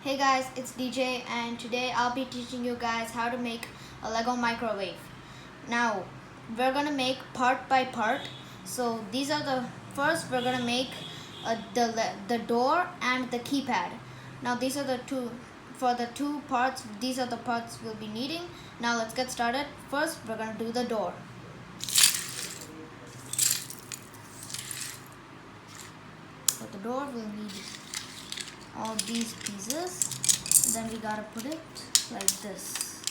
Hey guys, it's DJ and today I'll be teaching you guys how to make a Lego microwave. Now, we're gonna make part by part. So these are first we're gonna make the door and the keypad. Now these are for the two parts, these are the parts we'll be needing. Now let's get started. First, we're gonna do the door. For the door, we'll need all these pieces. Then we gotta put it like this.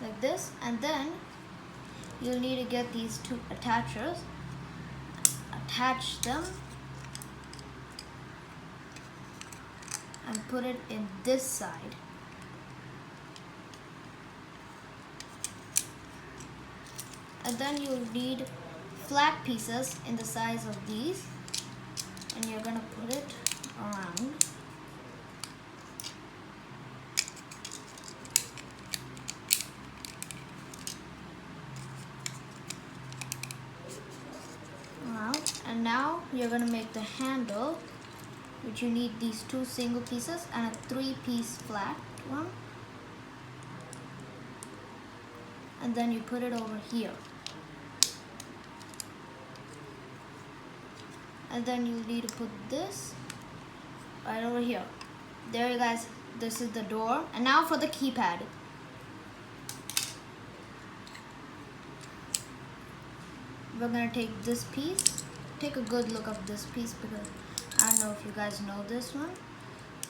Like this, and then you'll need to get these two attachers, attach them and put it in this side. And then you'll need flat pieces in the size of these, and you're gonna put it around. And now you're gonna make the handle, which you need these two single pieces and a 3-piece flat one. And then you put it over here. And then you need to put this right over here. There you guys, this is the door. And now for the keypad. We're gonna take this piece. Take a good look at this piece because I don't know if you guys know this one.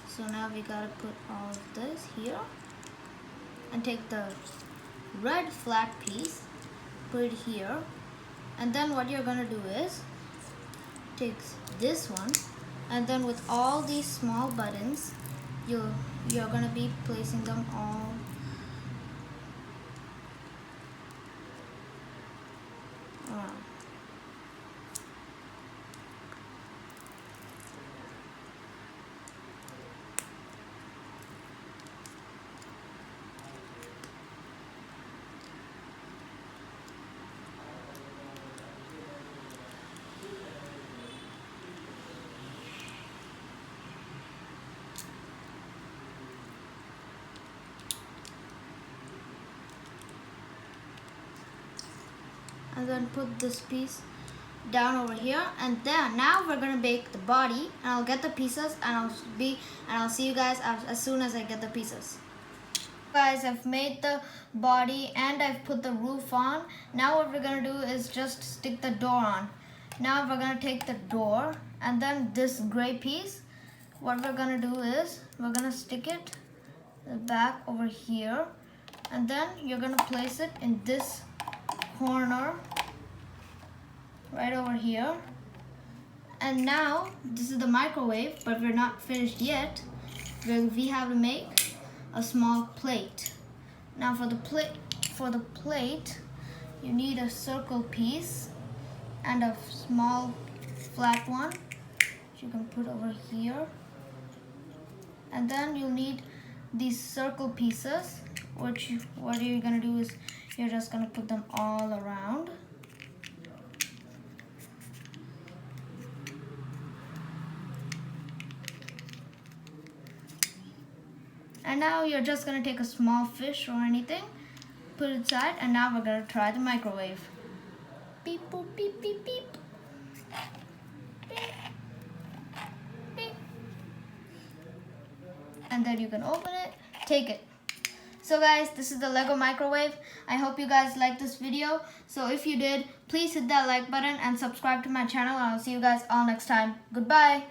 So now we gotta put all of this here. And take the red flat piece, put it here. And then what you're gonna do is take this one, and then with all these small buttons, you're gonna be placing them all around. And then put this piece down over here, and then now we're gonna make the body, and I'll get the pieces and I'll see you guys as soon as I get the pieces. Guys, I've made the body and I've put the roof on. Now what we're gonna do is just stick the door on. Now we're gonna take the door and then this gray piece, what we're gonna do is we're gonna stick it back over here, and then you're gonna place it in this corner right over here. And now this is the microwave, but we're not finished yet. We have to make a small plate. Now for the plate you need a circle piece and a small flat one which you can put over here. And then you'll need these circle pieces, what you're gonna do is you're just gonna put them all around. And now you're just gonna take a small fish or anything, put it aside, and now we're gonna try the microwave. Beep, boop, beep, beep, beep. Beep. Beep. And then you can open it, take it. So guys, this is the Lego microwave. I hope you guys liked this video. So if you did, please hit that like button and subscribe to my channel, and I'll see you guys all next time. Goodbye.